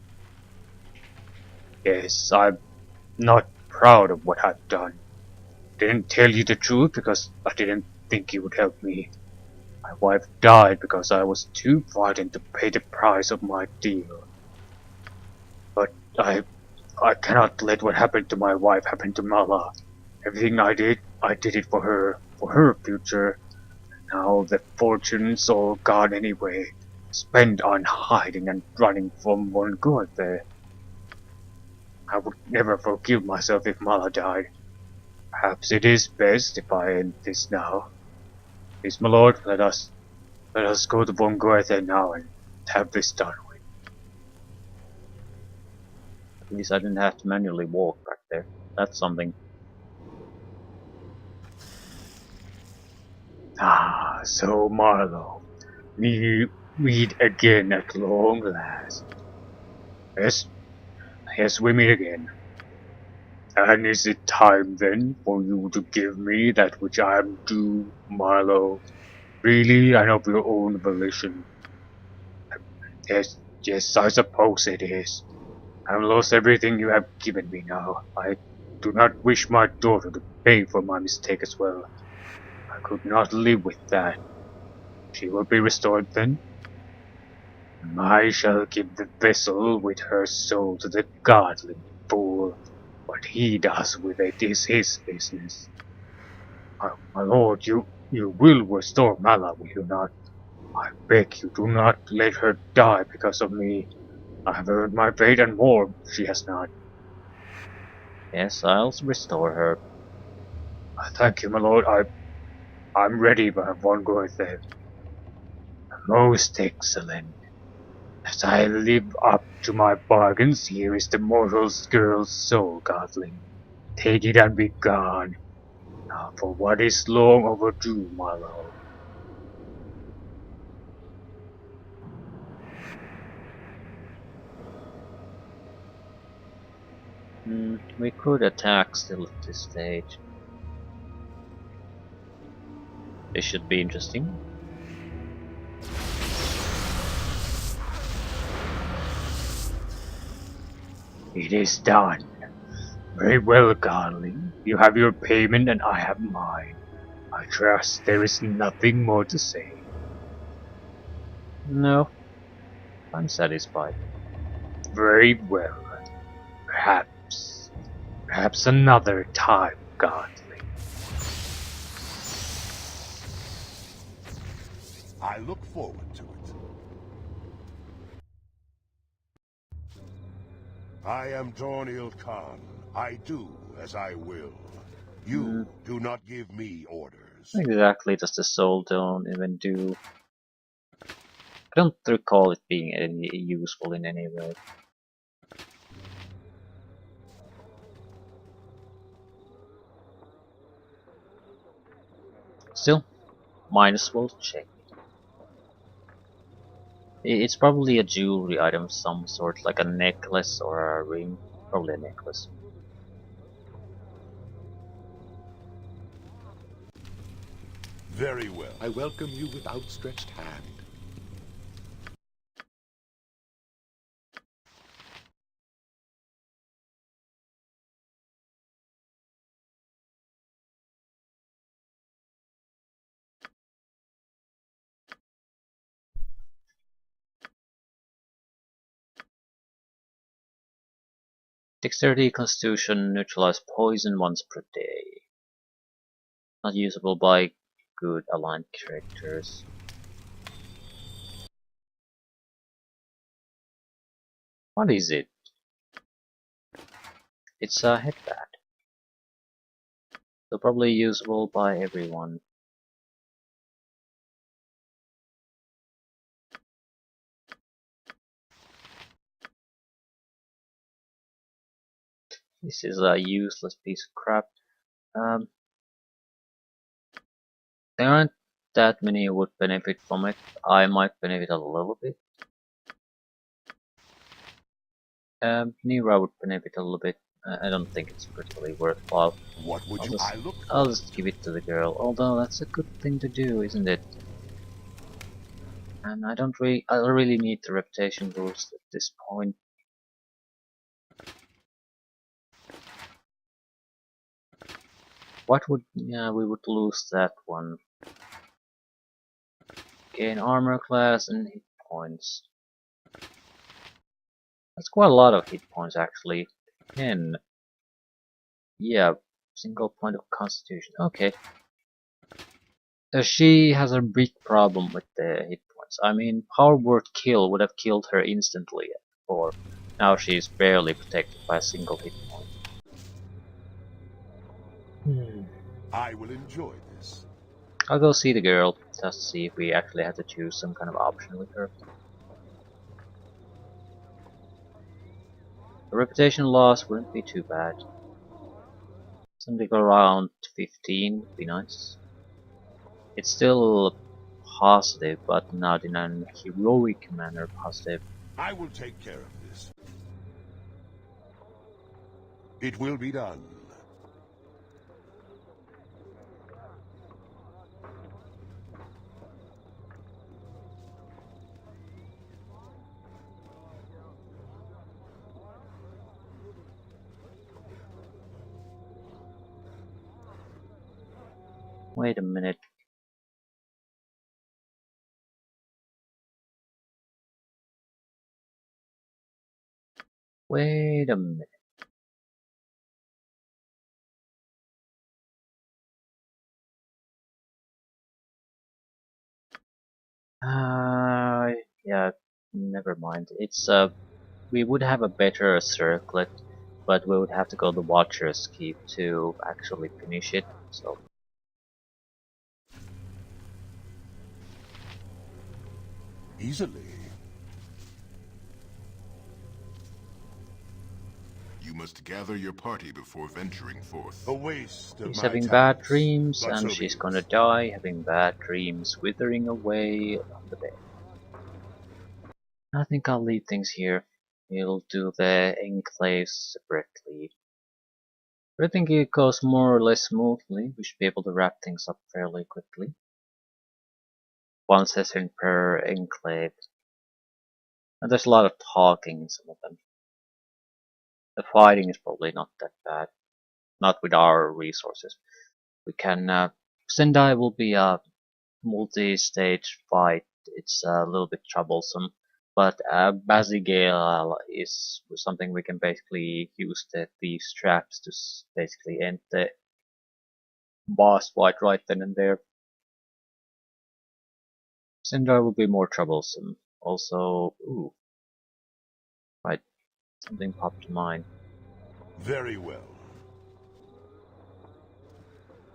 Yes, I'm not proud of what I've done. Didn't tell you the truth because I didn't think you would help me. My wife died because I was too frightened to pay the price of my deal. But I cannot let what happened to my wife happen to Mala. Everything I did it for her future. Now the fortune's all gone anyway, spent on hiding and running from Von Goethe. I would never forgive myself if Mala died. Perhaps it is best if I end this now. Please, my lord, let us go to Von Goethe now and have this done with. At least I didn't have to manually walk back there. That's something. Ah, so Marlowe, we meet again at long last. Yes, we meet again. And is it time then for you to give me that which I am due, Marlowe? Really, and of your own volition? Yes, I suppose it is. I've lost everything you have given me now. I do not wish my daughter to pay for my mistake as well. I could not live with that. She will be restored then. I shall give the vessel with her soul to the godly fool. What he does with it is his business. My lord, you will restore Mala, will you not? I beg you, do not let her die because of me. I have earned my fate and more, she has not. Yes, I'll restore her. Thank you, my lord. I'm ready, but Von Goethe. Most excellent. As I live up to my bargains, here is the mortal girl's soul, godling. Take it and be gone. Now for what is long overdue, my lord. We could attack still at this stage. This should be interesting. It is done. Very well, Godling. You have your payment and I have mine. I trust there is nothing more to say. No, I'm satisfied. Very well. Perhaps another time, Godling. I look forward to it. I am Dornil Khan. I do as I will. You do not give me orders. What exactly does the soul don't even do? I don't recall it being any useful in any way. Still, might as well check. It's probably a jewelry item of some sort, like a necklace or a ring. Probably a necklace. Very well. I welcome you with outstretched hand. Dexterity, Constitution, neutralize poison once per day. Not usable by good aligned characters. What is it? It's a headband. So probably usable by everyone. This is a useless piece of crap. There aren't that many who would benefit from it. I might benefit a little bit. Nira would benefit a little bit. I don't think it's particularly worthwhile. What would I'll just give it to the girl. Although that's a good thing to do, isn't it? And I really need the reputation boost at this point. What would, yeah, we would lose that one. Gain armor class and hit points. That's quite a lot of hit points actually. 10. Yeah, single point of constitution. Okay. She has a big problem with the hit points. I mean, Power Word Kill would have killed her instantly before. Now she's barely protected by a single hit point. I will enjoy this. I'll go see the girl, just to see if we actually have to choose some kind of option with her. The reputation loss wouldn't be too bad. Something around 15 would be nice. It's still positive, but not in an heroic manner positive. I will take care of this. It will be done. Wait a minute. Wait a minute. Yeah, never mind. It's we would have a better circlet, but we would have to go the Watcher's Keep to actually finish it. So Easily. You must gather your party before venturing forth. A waste of she's my having bad talents, dreams, but and so she's be gonna it. die having bad dreams, withering away on the bed. I think I'll leave things here. We'll do the enclaves separately. But I think it goes more or less smoothly. We should be able to wrap things up fairly quickly. One session per enclave. And there's a lot of talking in some of them. The fighting is probably not that bad. Not with our resources. We can... Sendai will be a multi-stage fight. It's a little bit troublesome. But Bazigale is something we can basically use these traps to basically end the boss fight right then and there. Sindar will be more troublesome. Also, ooh, right, something popped to mind. Very well.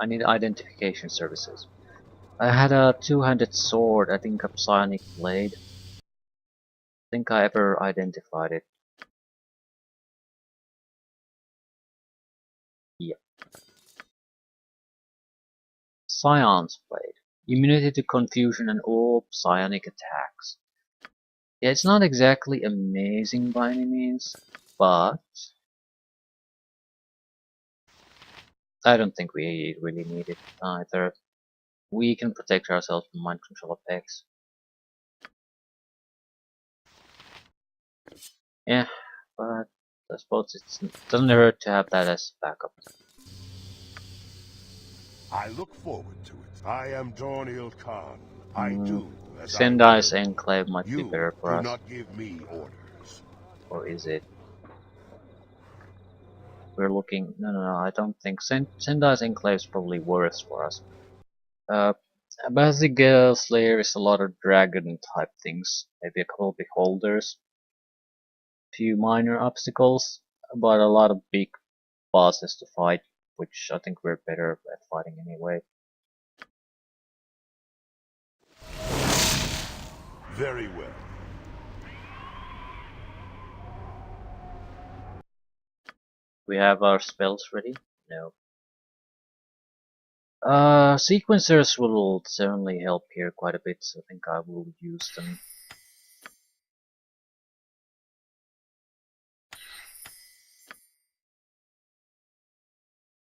I need identification services. I had a two-handed sword, I think a psionic blade. I think I ever identified it. Yeah. Scion's blade. Immunity to confusion and all psionic attacks. Yeah, it's not exactly amazing by any means, but I don't think we really need it either. We can protect ourselves from mind control effects. Yeah, but I suppose it doesn't hurt to have that as backup. I look forward to it. I am Dorniel Khan. I do as I Sendai's will. enclave might be You better for do us. not give me orders. Or is it? We're looking... No, I don't think... Sendai's enclave is probably worse for us. Basic Slayer is a lot of dragon type things. Maybe a couple of beholders. Few minor obstacles, but a lot of big bosses to fight, which I think we're better at fighting anyway. Very well. We have our spells ready? No. Sequencers will certainly help here quite a bit, so I think I will use them.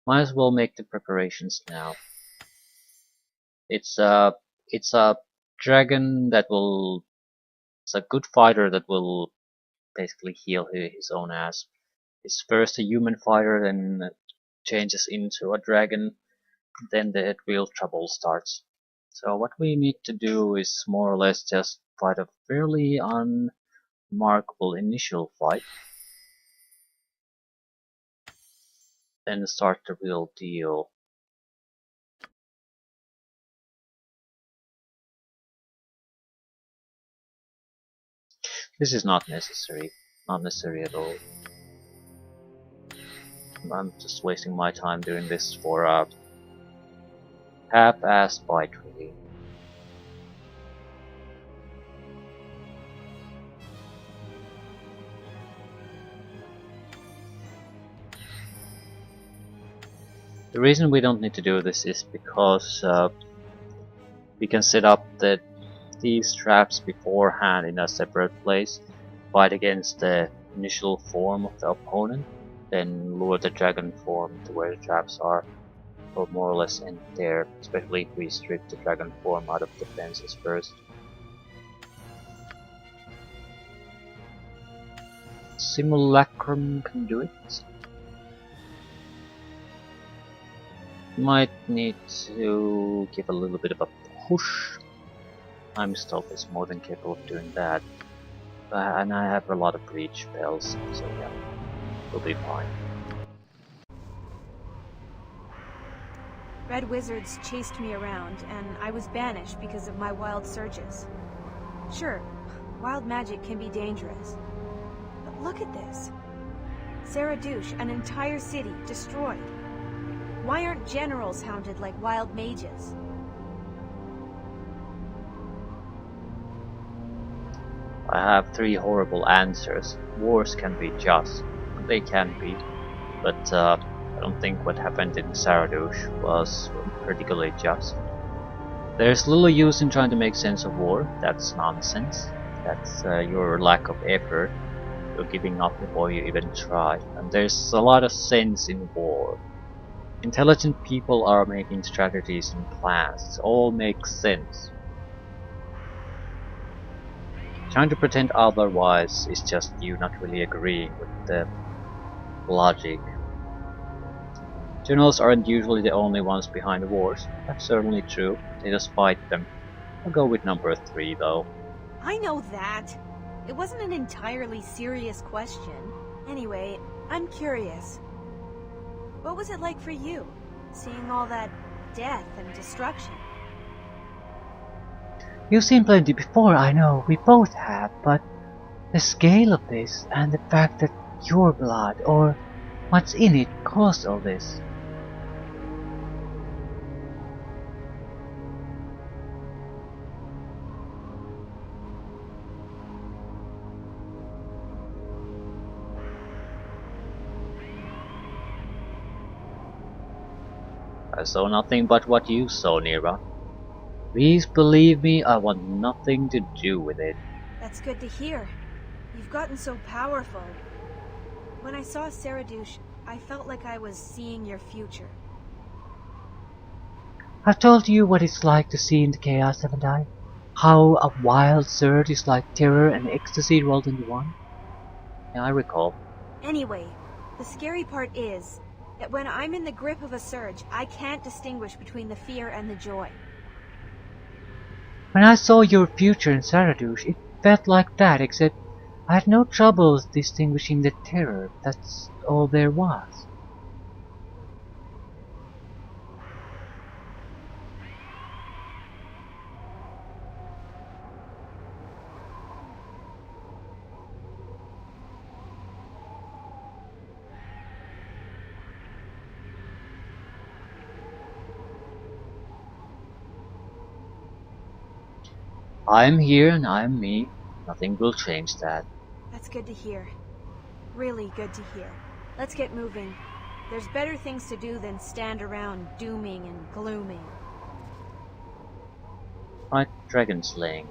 Might as well make the preparations now. It's a dragon that will... It's a good fighter that will basically heal his own ass. It's first a human fighter, then changes into a dragon, then the real trouble starts. So what we need to do is more or less just fight a fairly unremarkable initial fight, then start the real deal. This is not necessary. not necessary at all. I'm just wasting my time doing this for a half-assed fight, really. The reason we don't need to do this is because we can set up these traps beforehand in a separate place, fight against the initial form of the opponent, then lure the dragon form to where the traps are, or more or less end there, especially if we strip the dragon form out of defenses first. Simulacrum can do it. Might need to give a little bit of a push. I'm still more than capable of doing that. And I have a lot of breach spells, so yeah, we'll be fine. Red wizards chased me around, and I was banished because of my wild surges. Sure, wild magic can be dangerous. But look at this. Saradouche, an entire city, destroyed. Why aren't generals hounded like wild mages? I have 3 horrible answers. Wars can be just. They can be. But I don't think what happened in Saradouche was particularly just. There's little use in trying to make sense of war. That's nonsense. That's your lack of effort. You're giving up before you even try. And there's a lot of sense in war. Intelligent people are making strategies and plans. It all makes sense. Trying to pretend otherwise is just you not really agreeing with the logic. Generals aren't usually the only ones behind the wars. That's certainly true. They just fight them. I'll go with number 3 though. I know that. It wasn't an entirely serious question. Anyway, I'm curious. What was it like for you, seeing all that death and destruction? You've seen plenty before, I know, we both have, but the scale of this and the fact that your blood, or what's in it, caused all this. I saw nothing but what you saw, Nira. Please believe me, I want nothing to do with it. That's good to hear. You've gotten so powerful. When I saw Saradouche, I felt like I was seeing your future. I've told you what it's like to see in the chaos, haven't I? How a wild surge is like terror and ecstasy rolled into one? Yeah, I recall. Anyway, the scary part is that when I'm in the grip of a surge, I can't distinguish between the fear and the joy. When I saw your future in Saradouche, it felt like that, except I had no trouble distinguishing the terror. That's all there was. I'm here and I'm me. Nothing will change that. That's good to hear. Really good to hear. Let's get moving. There's better things to do than stand around dooming and glooming. Right, dragon slaying.